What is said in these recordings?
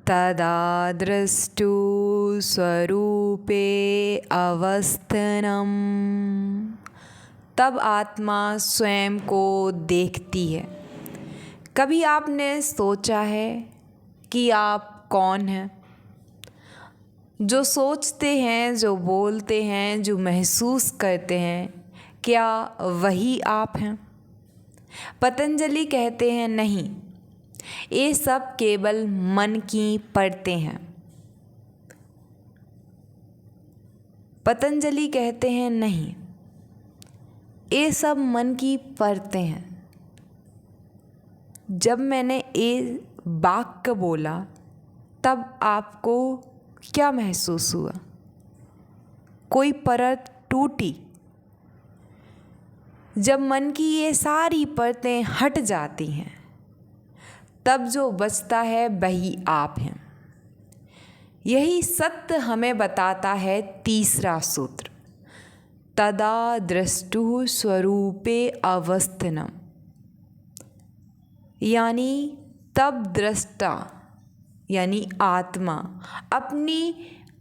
तदा दृष्टु स्वरूपे अवस्थनम। तब आत्मा स्वयं को देखती है। कभी आपने सोचा है कि आप कौन हैं? जो सोचते हैं, जो बोलते हैं, जो महसूस करते हैं, क्या वही आप हैं? पतंजलि कहते हैं नहीं, ये सब केवल मन की परतें हैं। पतंजलि कहते हैं नहीं, ये सब मन की परतें हैं। जब मैंने ये वाक्य बोला तब आपको क्या महसूस हुआ? कोई परत टूटी? जब मन की ये सारी परतें हट जाती हैं तब जो बचता है वही आप हैं। यही सत्य हमें बताता है तीसरा सूत्र, तदा दृष्टु स्वरूपे अवस्थनम। यानी तब दृष्टा यानी आत्मा अपनी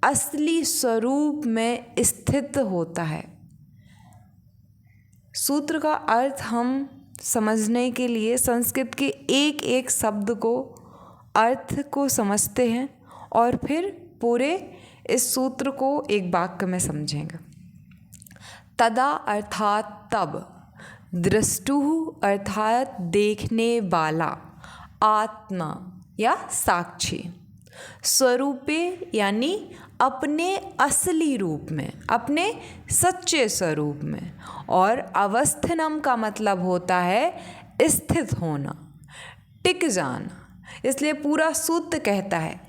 असली स्वरूप में स्थित होता है। सूत्र का अर्थ हम समझने के लिए संस्कृत के एक एक शब्द को, अर्थ को समझते हैं और फिर पूरे इस सूत्र को एक वाक्य में समझेंगे। तदा अर्थात तब, दृष्टु अर्थात देखने वाला, आत्मा या साक्षी, स्वरूपे यानी अपने असली रूप में, अपने सच्चे स्वरूप में, और अवस्थनम का मतलब होता है स्थित होना, टिक जाना। इसलिए पूरा सूत्र कहता है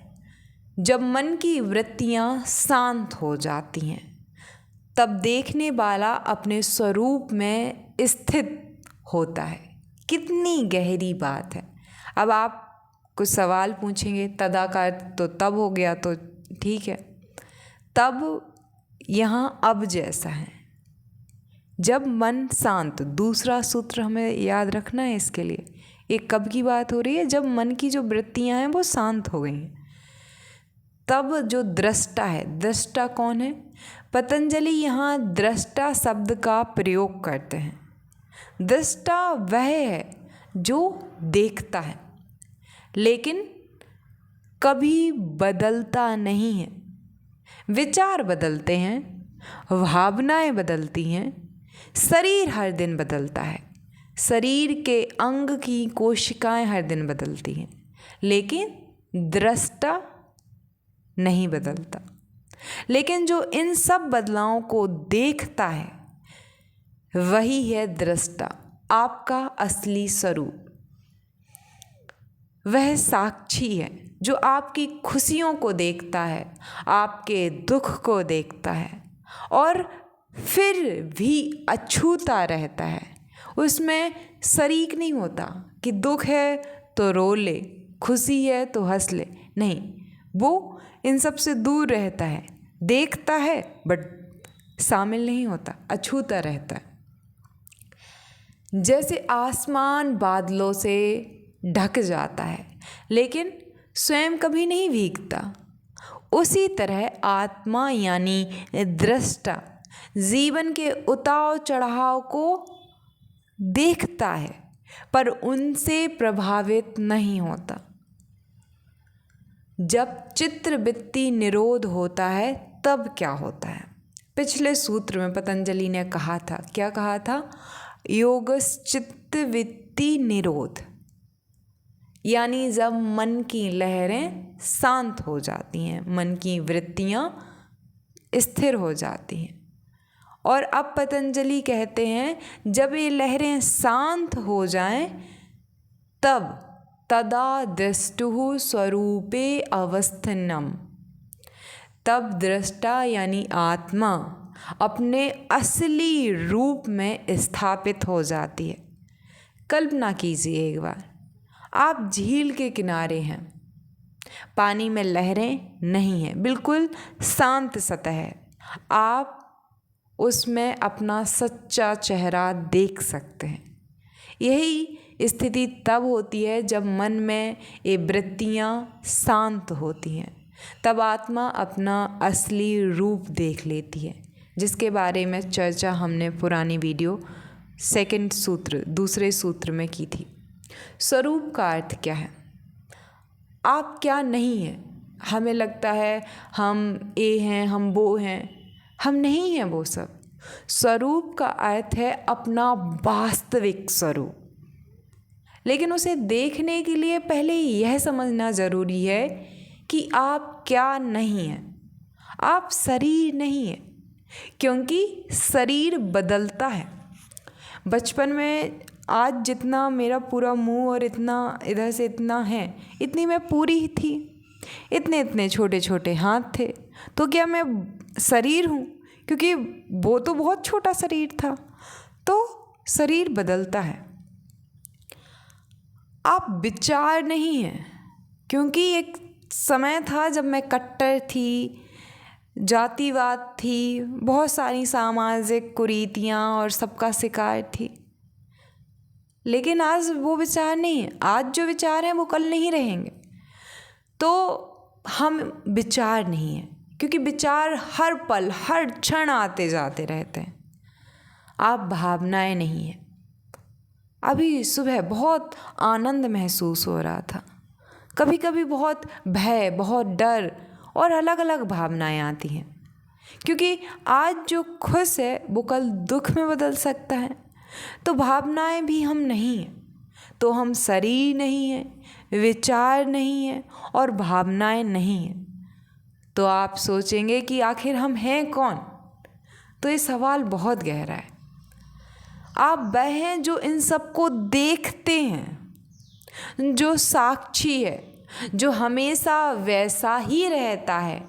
जब मन की वृत्तियाँ शांत हो जाती हैं तब देखने वाला अपने स्वरूप में स्थित होता है। कितनी गहरी बात है। अब आप कुछ सवाल पूछेंगे, तदा का अर्थ तो तब हो गया, तो ठीक है, तब यहाँ अब जैसा है, जब मन शांत। दूसरा सूत्र हमें याद रखना है इसके लिए। एक कब की बात हो रही है? जब मन की जो वृत्तियाँ हैं वो शांत हो गई हैं। तब जो दृष्टा है, दृष्टा कौन है? पतंजलि यहाँ दृष्टा शब्द का प्रयोग करते हैं। दृष्टा वह है जो देखता है लेकिन कभी बदलता नहीं है। विचार बदलते हैं, भावनाएं बदलती हैं, शरीर हर दिन बदलता है, शरीर के अंग की कोशिकाएं हर दिन बदलती हैं, लेकिन दृष्टा नहीं बदलता। लेकिन जो इन सब बदलावों को देखता है वही है दृष्टा, आपका असली स्वरूप। वह साक्षी है जो आपकी खुशियों को देखता है, आपके दुख को देखता है और फिर भी अछूता रहता है। उसमें शरीक नहीं होता कि दुख है तो रो ले, खुशी है तो हंस ले, नहीं, वो इन सब से दूर रहता है, देखता है बट शामिल नहीं होता, अछूता रहता है। जैसे आसमान बादलों से ढक जाता है लेकिन स्वयं कभी नहीं भीगता, उसी तरह आत्मा यानी दृष्टा जीवन के उतार चढ़ाव को देखता है पर उनसे प्रभावित नहीं होता। जब चित्तवृत्ति निरोध होता है तब क्या होता है? पिछले सूत्र में पतंजलि ने कहा था, क्या कहा था? योगश्चित्तवृत्ति निरोध, यानी जब मन की लहरें शांत हो जाती हैं, मन की वृत्तियाँ स्थिर हो जाती हैं। और अब पतंजलि कहते हैं जब ये लहरें शांत हो जाएं तब तदा दृष्टुः स्वरूपे अवस्थनम, तब दृष्टा यानी आत्मा अपने असली रूप में स्थापित हो जाती है। कल्पना कीजिए एक बार, आप झील के किनारे हैं, पानी में लहरें नहीं हैं, बिल्कुल शांत सतह है, आप उसमें अपना सच्चा चेहरा देख सकते हैं। यही स्थिति तब होती है जब मन में ये वृत्तियाँ शांत होती हैं, तब आत्मा अपना असली रूप देख लेती है, जिसके बारे में चर्चा हमने पुरानी वीडियो दूसरे सूत्र में की थी। स्वरूप का अर्थ क्या है? आप क्या नहीं हैं। हमें लगता है हम ये हैं, हम वो हैं, हम नहीं हैं वो सब। स्वरूप का अर्थ है अपना वास्तविक स्वरूप। लेकिन उसे देखने के लिए पहले यह समझना ज़रूरी है कि आप क्या नहीं हैं। आप शरीर नहीं हैं, क्योंकि शरीर बदलता है। बचपन में आज जितना मेरा पूरा मुंह और इतना इधर से इतना है, इतनी मैं पूरी ही थी। इतने इतने छोटे छोटे हाथ थे, तो क्या मैं शरीर हूँ? क्योंकि वो तो बहुत छोटा शरीर था। तो शरीर बदलता है। आप विचार नहीं हैं, क्योंकि एक समय था जब मैं कट्टर थी, जातिवाद थी, बहुत सारी सामाजिक कुरीतियाँ और सबका शिकार थी। लेकिन आज वो विचार नहीं है। आज जो विचार हैं वो कल नहीं रहेंगे। तो हम विचार नहीं हैं, क्योंकि विचार हर पल हर क्षण आते जाते रहते हैं। आप भावनाएं नहीं हैं। अभी सुबह बहुत आनंद महसूस हो रहा था, कभी कभी बहुत भय, बहुत डर और अलग अलग भावनाएं आती हैं, क्योंकि आज जो खुश है वो कल दुख में बदल सकता है। तो भावनाएं भी हम नहीं हैं। तो हम शरीर नहीं हैं, विचार नहीं हैं और भावनाएं नहीं हैं। तो आप सोचेंगे कि आखिर हम हैं कौन? तो ये सवाल बहुत गहरा है। आप वह हैं जो इन सबको देखते हैं, जो साक्षी है, जो हमेशा वैसा ही रहता है,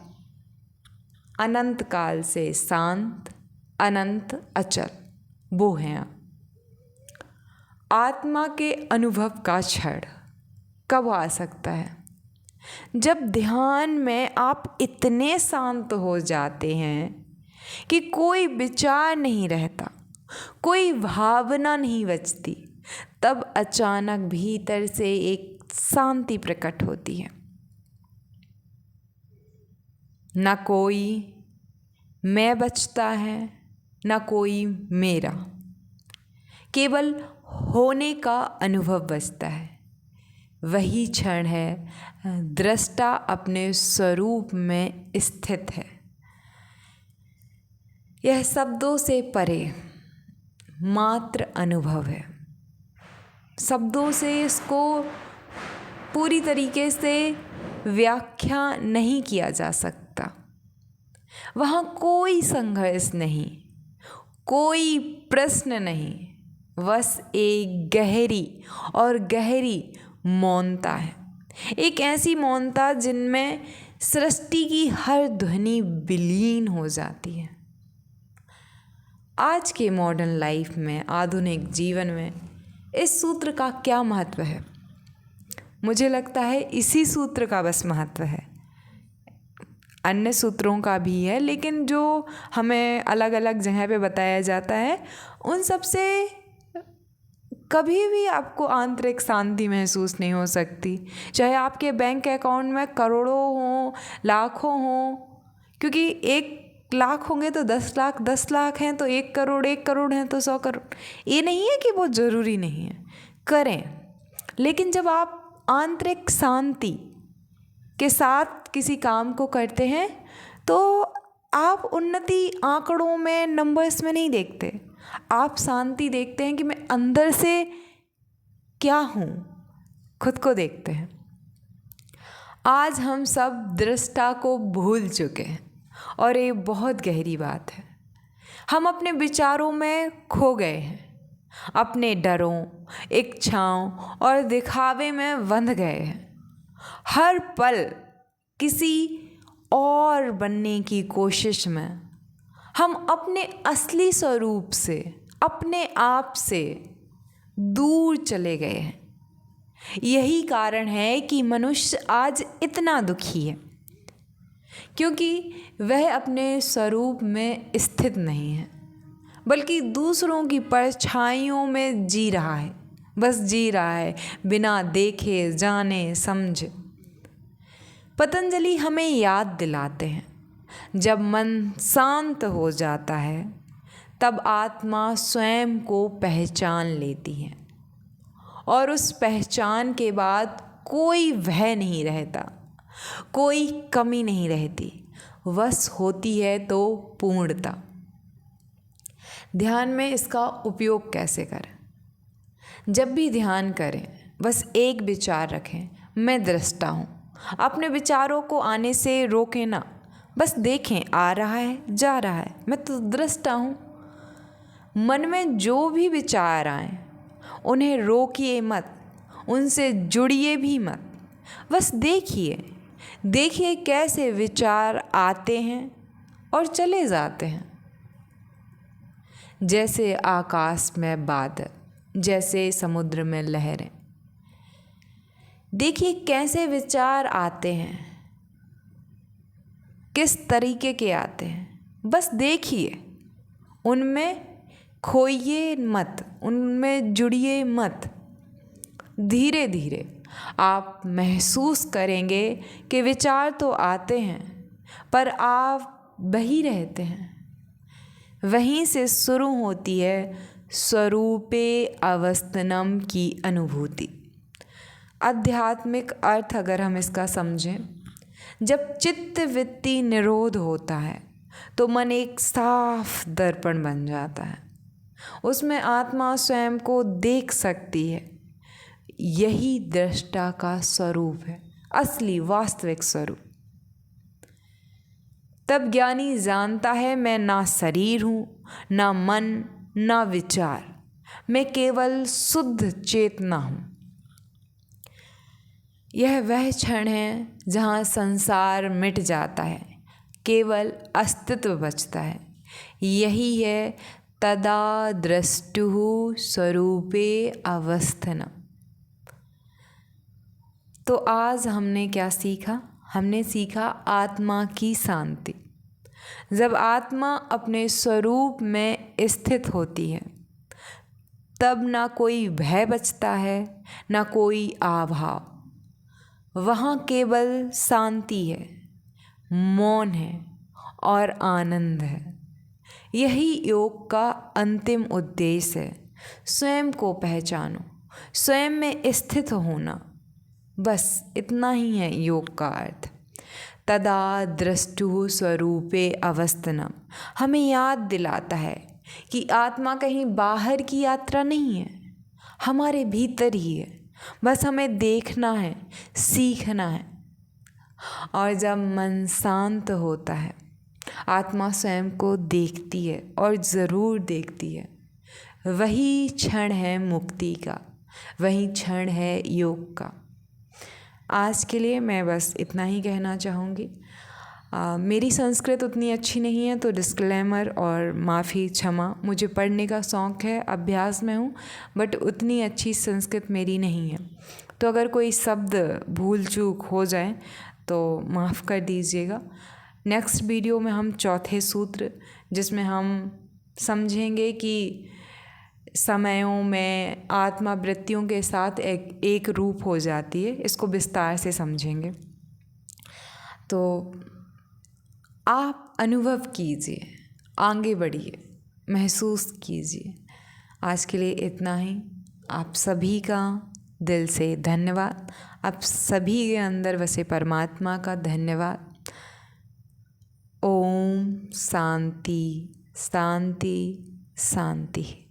अनंत काल से शांत, अनंत अचल। वो हैं आप। आत्मा के अनुभव का क्षण कब आ सकता है? जब ध्यान में आप इतने शांत हो जाते हैं कि कोई विचार नहीं रहता, कोई भावना नहीं बचती। तब अचानक भीतर से एक शांति प्रकट होती है। न कोई मैं बचता है, न कोई मेरा। केवल होने का अनुभव बचता है। वही क्षण है दृष्टा अपने स्वरूप में स्थित है। यह शब्दों से परे मात्र अनुभव है। शब्दों से इसको पूरी तरीके से व्याख्या नहीं किया जा सकता। वहाँ कोई संघर्ष नहीं, कोई प्रश्न नहीं, बस एक गहरी और गहरी मौनता है। एक ऐसी मौनता जिनमें सृष्टि की हर ध्वनि विलीन हो जाती है। आज के मॉडर्न लाइफ में, आधुनिक जीवन में इस सूत्र का क्या महत्व है? मुझे लगता है इसी सूत्र का बस महत्व है। अन्य सूत्रों का भी है, लेकिन जो हमें अलग अलग जगह पे बताया जाता है, उन सब से कभी भी आपको आंतरिक शांति महसूस नहीं हो सकती। चाहे आपके बैंक अकाउंट में करोड़ों हों, लाखों हों, क्योंकि 1 लाख होंगे तो 10 लाख, 10 लाख हैं तो 1 करोड़, 1 करोड़ हैं तो 100 करोड़। ये नहीं है कि वो ज़रूरी नहीं है, करें। लेकिन जब आप आंतरिक शांति के साथ किसी काम को करते हैं तो आप उन्नति आंकड़ों में, नंबर्स में नहीं देखते। आप शांति देखते हैं कि मैं अंदर से क्या हूँ, खुद को देखते हैं। आज हम सब दृष्टा को भूल चुके हैं और ये बहुत गहरी बात है। हम अपने विचारों में खो गए हैं, अपने डरों, इच्छाओं और दिखावे में बंध गए हैं। हर पल किसी और बनने की कोशिश में हम अपने असली स्वरूप से, अपने आप से दूर चले गए हैं। यही कारण है कि मनुष्य आज इतना दुखी है, क्योंकि वह अपने स्वरूप में स्थित नहीं है, बल्कि दूसरों की परछाइयों में जी रहा है। बस जी रहा है बिना देखे जाने समझे। पतंजलि हमें याद दिलाते हैं, जब मन शांत हो जाता है तब आत्मा स्वयं को पहचान लेती है और उस पहचान के बाद कोई भय नहीं रहता, कोई कमी नहीं रहती, बस होती है तो पूर्णता। ध्यान में इसका उपयोग कैसे करें? जब भी ध्यान करें बस एक विचार रखें, मैं दृष्टा हूँ। अपने विचारों को आने से रोकें ना, बस देखें आ रहा है जा रहा है, मैं तो दृष्टा हूँ। मन में जो भी विचार आए उन्हें रोकिए मत, उनसे जुड़िए भी मत, बस देखिए कैसे विचार आते हैं और चले जाते हैं। जैसे आकाश में बादल, जैसे समुद्र में लहरें। देखिए कैसे विचार आते हैं, किस तरीके के आते हैं, बस देखिए, उनमें खोइए मत, उनमें जुड़िए मत। धीरे धीरे आप महसूस करेंगे कि विचार तो आते हैं पर आप वही रहते हैं। वहीं से शुरू होती है स्वरूपे अवस्थनम की अनुभूति। आध्यात्मिक अर्थ अगर हम इसका समझें, जब चित्त वृत्ति निरोध होता है तो मन एक साफ दर्पण बन जाता है, उसमें आत्मा स्वयं को देख सकती है। यही दृष्टा का स्वरूप है, असली वास्तविक स्वरूप। तब ज्ञानी जानता है मैं ना शरीर हूँ, ना मन, ना विचार, मैं केवल शुद्ध चेतना हूँ। यह वह क्षण है जहाँ संसार मिट जाता है, केवल अस्तित्व बचता है। यही है तदा दृष्टुः स्वरूपे अवस्थनम। तो आज हमने क्या सीखा? हमने सीखा आत्मा की शांति। जब आत्मा अपने स्वरूप में स्थित होती है तब ना कोई भय बचता है, ना कोई आभाव। वहाँ केवल शांति है, मौन है और आनंद है। यही योग का अंतिम उद्देश्य है। स्वयं को पहचानो, स्वयं में स्थित होना, बस इतना ही है योग का अर्थ। तदा दृष्टुः स्वरूपे अवस्थनम हमें याद दिलाता है कि आत्मा कहीं बाहर की यात्रा नहीं है, हमारे भीतर ही है। बस हमें देखना है, सीखना है। और जब मन शांत होता है आत्मा स्वयं को देखती है और ज़रूर देखती है। वही क्षण है मुक्ति का, वही क्षण है योग का। आज के लिए मैं बस इतना ही कहना चाहूँगी। मेरी संस्कृत उतनी अच्छी नहीं है तो डिस्क्लेमर और माफ़ी क्षमा। मुझे पढ़ने का शौक़ है, अभ्यास में हूँ, बट उतनी अच्छी संस्कृत मेरी नहीं है। तो अगर कोई शब्द भूल चूक हो जाए तो माफ़ कर दीजिएगा। नेक्स्ट वीडियो में हम चौथे सूत्र, जिसमें हम समझेंगे कि समयों में आत्मा वृत्तियों के साथ एक रूप हो जाती है, इसको विस्तार से समझेंगे। तो आप अनुभव कीजिए, आगे बढ़िए, महसूस कीजिए। आज के लिए इतना ही। आप सभी का दिल से धन्यवाद। आप सभी के अंदर बसे परमात्मा का धन्यवाद। ओम शांति शांति शांति।